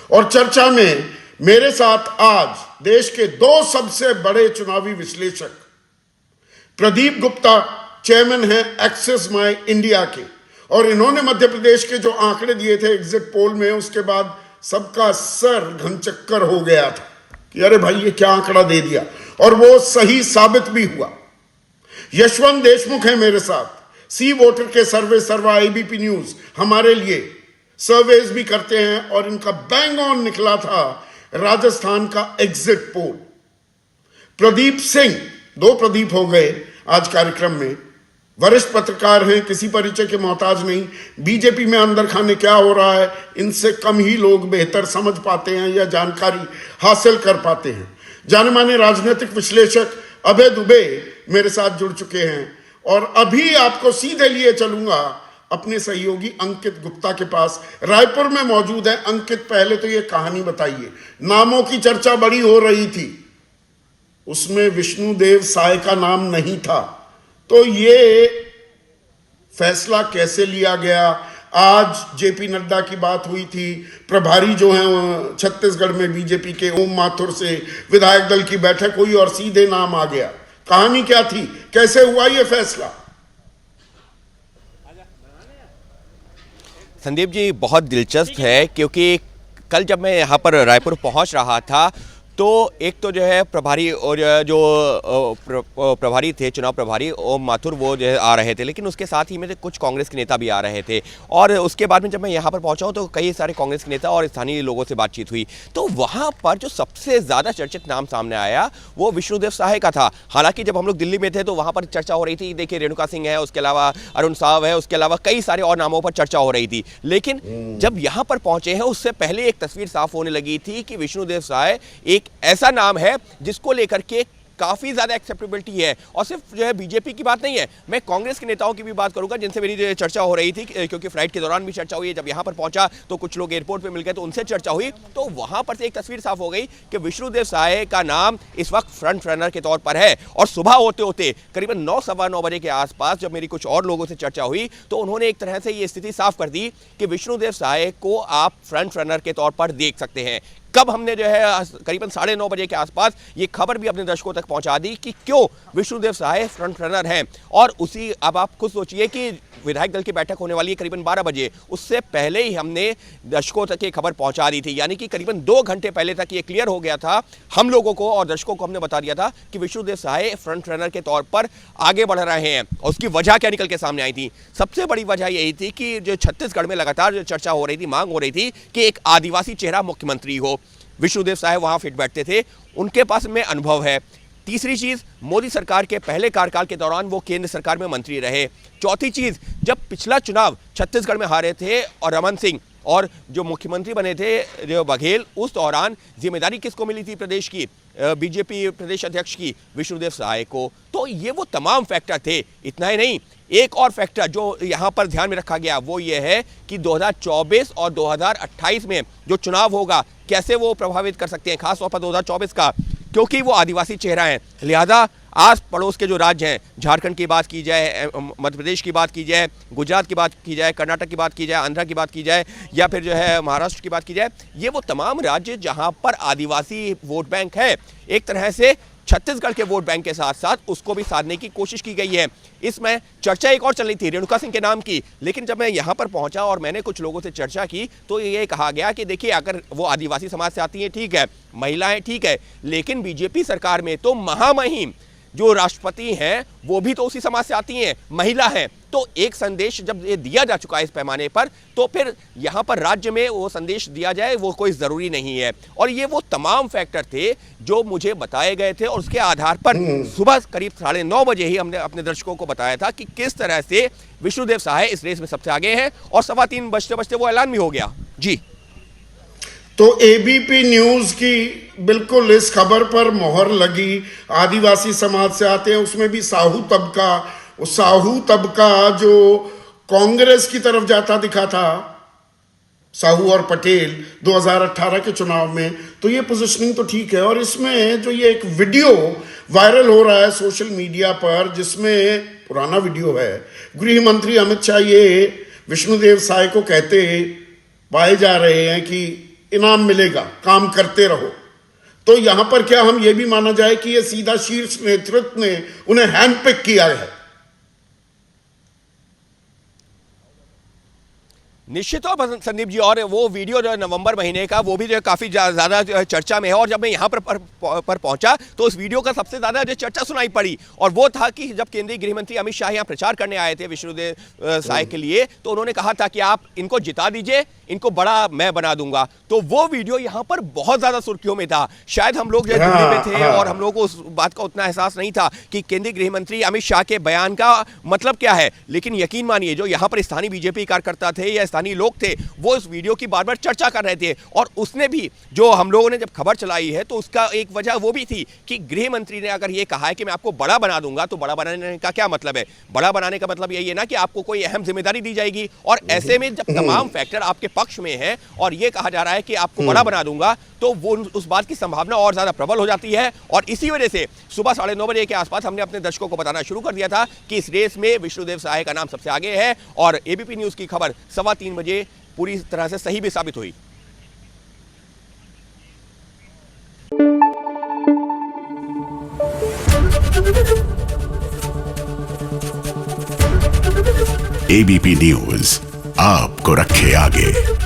और चर्चा में मेरे साथ आज देश के दो सबसे बड़े चुनावी विश्लेषक, प्रदीप गुप्ता चेयरमैन हैं एक्सेस माई इंडिया के, और इन्होंने मध्य प्रदेश के जो आंकड़े दिए थे एग्जिट पोल में, उसके बाद सबका सर घनचक्कर हो गया था कि अरे भाई ये क्या आंकड़ा दे दिया, और वो सही साबित भी हुआ। यशवंत देशमुख है मेरे साथ, सी वोटर के सर्वा एबीपी न्यूज हमारे लिए सर्वेज भी करते हैं, और इनका बैंग ऑन निकला था राजस्थान का एग्जिट पोल। प्रदीप सिंह, दो प्रदीप हो गए आज कार्यक्रम में, वरिष्ठ पत्रकार हैं, किसी परिचय के मोहताज नहीं। बीजेपी में अंदर खाने क्या हो रहा है इनसे कम ही लोग बेहतर समझ पाते हैं या जानकारी हासिल कर पाते हैं। जाने माने राजनीतिक विश्लेषक अभय दुबे मेरे साथ जुड़ चुके हैं, और अभी आपको सीधे लिए चलूंगा अपने सहयोगी अंकित गुप्ता के पास, रायपुर में मौजूद है। अंकित, पहले तो ये कहानी बताइए, नामों की चर्चा बड़ी हो रही थी, उसमें विष्णुदेव साय का नाम नहीं था, तो ये फैसला कैसे लिया गया? आज जेपी नड्डा की बात हुई थी, प्रभारी जो हैं छत्तीसगढ़ में बीजेपी के ओम माथुर से विधायक दल की बैठक हुई और सीधे नाम आ गया। कहानी क्या थी, कैसे हुआ ये फैसला? संदीप जी, बहुत दिलचस्प है, क्योंकि कल जब मैं यहाँ पर रायपुर पहुँच रहा था तो एक तो जो है प्रभारी और जो प्रभारी थे, चुनाव प्रभारी ओम माथुर, वो जो है आ रहे थे, लेकिन उसके साथ ही में कुछ कांग्रेस के नेता भी आ रहे थे। और उसके बाद में जब मैं यहाँ पर पहुँचा हूँ तो कई सारे कांग्रेस के नेता और स्थानीय लोगों से बातचीत हुई, तो वहाँ पर जो सबसे ज़्यादा चर्चित नाम सामने आया वो विष्णुदेव साय का था। हालांकि जब हम लोग दिल्ली में थे तो वहाँ पर चर्चा हो रही थी, देखिए रेणुका सिंह है, उसके अलावा अरुण साहब है, उसके अलावा कई सारे और नामों पर चर्चा हो रही थी। लेकिन जब यहाँ पर पहुँचे हैं उससे पहले एक तस्वीर साफ होने लगी थी कि विष्णुदेव साय एक ऐसा नाम है जिसको लेकर के काफी ज्यादा एक्सेप्टेबिलिटी है। और सिर्फ जो है बीजेपी की बात नहीं है, मैं कांग्रेस के नेताओं की भी बात करूंगा जिनसे मेरी जो चर्चा हो रही थी, क्योंकि फ्लाइट के दौरान भी चर्चा हुई है। जब यहां पर पहुंचा तो कुछ लोग एयरपोर्ट पे मिल गए तो उनसे चर्चा हुई, तो वहां पर से एक तस्वीर साफ हो गई कि विष्णुदेव साय का नाम इस वक्त फ्रंट रनर के तौर पर है। और सुबह होते होते करीबन 9 सवा 9 बजे के आसपास जब मेरी कुछ और लोगों से चर्चा हुई तो उन्होंने एक तरह से ये स्थिति साफ कर दी कि विष्णुदेव साय को आप फ्रंट रनर के तौर पर देख सकते हैं। कब हमने जो है करीबन 9:30 बजे के आसपास ये खबर भी अपने दर्शकों तक पहुंचा दी कि क्यों विष्णुदेव साय फ्रंट रनर हैं। और उसी, अब आप खुद सोचिए कि विधायक दल की बैठक होने वाली है करीबन 12 बजे, उससे पहले ही हमने दर्शकों तक ये खबर पहुंचा दी थी, यानी कि करीबन 2 घंटे पहले तक ये क्लियर हो गया था हम लोगों को, और दर्शकों को हमने बता दिया था कि विष्णुदेव साय फ्रंट रनर के तौर पर आगे बढ़ रहे हैं। और उसकी वजह क्या निकल के सामने आई थी? सबसे बड़ी वजह यही थी कि जो छत्तीसगढ़ में लगातार जो चर्चा हो रही थी, मांग हो रही थी कि एक आदिवासी चेहरा मुख्यमंत्री हो। विष्णुदेव साय वहां फिट बैठते थे, उनके पास में अनुभव है। तीसरी चीज, मोदी सरकार के पहले कार्यकाल के दौरान वो केंद्र सरकार में मंत्री रहे। चौथी चीज, जब पिछला चुनाव छत्तीसगढ़ में हारे थे और रमन सिंह और जो मुख्यमंत्री बने थे जो बघेल, उस दौरान जिम्मेदारी किसको मिली थी प्रदेश की? बीजेपी प्रदेश अध्यक्ष की, विष्णुदेव साय को। तो ये वो तमाम फैक्टर थे। इतना ही नहीं, एक और फैक्टर जो यहाँ पर ध्यान में रखा गया वो ये है कि 2024 और 2028 में जो चुनाव होगा कैसे वो प्रभावित कर सकते हैं, खासतौर पर 2024 का, क्योंकि वो आदिवासी चेहरा है। लिहाजा आस पड़ोस के जो राज्य हैं, झारखंड की बात की जाए, मध्य प्रदेश की बात की जाए, गुजरात की बात की जाए, कर्नाटक की बात की जाए, आंध्र की बात की जाए, या फिर जो है महाराष्ट्र की बात की जाए, ये वो तमाम राज्य जहां पर आदिवासी वोट बैंक है, एक तरह से छत्तीसगढ़ के वोट बैंक के साथ साथ उसको भी साधने की कोशिश की गई है। इसमें चर्चा एक और चल रही थी रेणुका सिंह के नाम की, लेकिन जब मैं यहाँ पर पहुँचा और मैंने कुछ लोगों से चर्चा की तो ये कहा गया कि देखिए, अगर वो आदिवासी समाज से आती हैं ठीक है, महिलाएं ठीक है, लेकिन बीजेपी सरकार में तो महामहिम जो राष्ट्रपति हैं वो भी तो उसी समाज से आती हैं, महिला हैं। तो एक संदेश जब ये दिया जा चुका है इस पैमाने पर, तो फिर यहाँ पर राज्य में वो संदेश दिया जाए वो कोई ज़रूरी नहीं है। और ये वो तमाम फैक्टर थे जो मुझे बताए गए थे, और उसके आधार पर सुबह करीब 9:30 बजे ही हमने अपने दर्शकों को बताया था कि किस तरह से विष्णुदेव साय इस रेस में सबसे आगे हैं, और 3:15 बजते बजते वो ऐलान भी हो गया। जी, तो एबीपी न्यूज की बिल्कुल इस खबर पर मोहर लगी। आदिवासी समाज से आते हैं, उसमें भी साहू तबका, उस साहू तबका जो कांग्रेस की तरफ जाता दिखा था, साहू और पटेल 2018 के चुनाव में, तो ये पोजीशनिंग तो ठीक है। और इसमें जो ये एक वीडियो वायरल हो रहा है सोशल मीडिया पर, जिसमें पुराना वीडियो है, गृह मंत्री अमित शाह ये विष्णुदेव साय को कहते पाए जा रहे हैं कि इनाम मिलेगा, काम करते रहो। तो यहां पर क्या हम यह भी माना जाए कि यह सीधा शीर्ष नेतृत्व ने उन्हें हैंडपिक किया है? निश्चित तौर पर संदीप जी, और वो वीडियो जो है नवंबर महीने का, वो भी जो है काफ़ी ज़्यादा जो है चर्चा में है। और जब मैं यहाँ पर पहुंचा तो उस वीडियो का सबसे ज़्यादा जो चर्चा सुनाई पड़ी, और वो था कि जब केंद्रीय गृह मंत्री अमित शाह यहाँ प्रचार करने आए थे विष्णुदेव साय के लिए, तो उन्होंने कहा था कि आप इनको जिता दीजिए, इनको बड़ा मैं बना दूंगा। तो वो वीडियो यहाँ पर बहुत ज़्यादा सुर्खियों में था। शायद हम लोग जो है दिल्ली में थे और हम लोगों को उस बात का उतना एहसास नहीं था कि केंद्रीय गृह मंत्री अमित शाह के बयान का मतलब क्या है। लेकिन यकीन मानिए, जो यहाँ पर स्थानीय बीजेपी कार्यकर्ता थे या स्थानीय लोग थे, वो इस वीडियो की बार बार चर्चा कर रहे थे। और उसने भी, जो हम लोगों ने जब खबर चलाई है, तो उसका एक वजह वो भी थी कि गृह मंत्री ने अगर ये कहा है कि मैं आपको बड़ा बना दूंगा, तो बड़ा बनाने का क्या मतलब है? बड़ा बनाने का मतलब यही है ना कि आपको कोई अहम जिम्मेदारी दी जाएगी। और ऐसे में जब तमाम फैक्टर आपके पक्ष में है और ये कहा जा रहा है कि आपको बड़ा बना दूंगा, तो वो उस बात की संभावना और ज्यादा प्रबल हो जाती है। और इसी वजह से सुबह 9:30 बजे के आसपास हमने अपने दर्शकों को बताना शुरू कर दिया था कि इस रेस में विष्णुदेव साय का नाम सबसे आगे है। और एबीपी न्यूज की खबर 3:15 बजे पूरी तरह से सही भी साबित हुई। एबीपी न्यूज आपको रखे आगे।